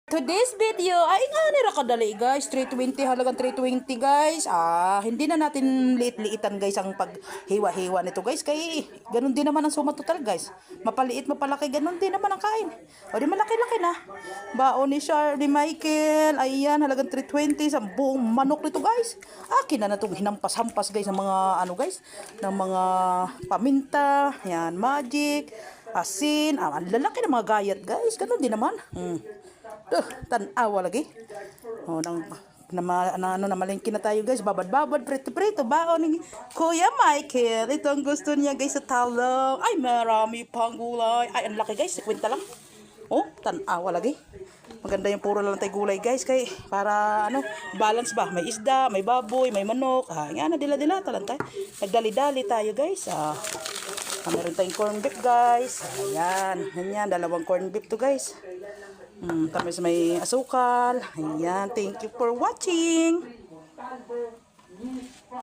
Today's video ay nga nira kadali guys, 320 halagang 320 guys. Hindi na natin liit-liitan guys ang paghiwa-hiwa nito guys. Kay ganun din naman ang suma total guys. Mapaliit, mapalaki, ganun din naman ang kain. O di malaki-laki na. Baon ni Charlie Michael, ayan halagang 320 sa buong manok nito guys. Akin na itong hinampas-hampas guys ng mga ano guys, ng mga paminta, yan, magic, asin, ang lalaki ng mga gayat guys. Ganun din naman. Tanawa lagi. Ano na malingki na tayo guys. Babad-babad, prito-prito. Baon ni Kuya Michael. Ito ang gusto niya guys sa talong. Ay, marami pang gulay. Ay, ang laki guys. 50 lang. Tanawa lagi. Maganda yung puro lang tayo gulay guys. Kay para balance ba. May isda, may baboy, may manok. Yan na dila-dila. Talan tayo. Nagdali-dali tayo guys. Meron tayong corn beef guys. Ayan. Yan, dalawang corn beef to guys. Tapos may asukal. Ayan. Thank you for watching.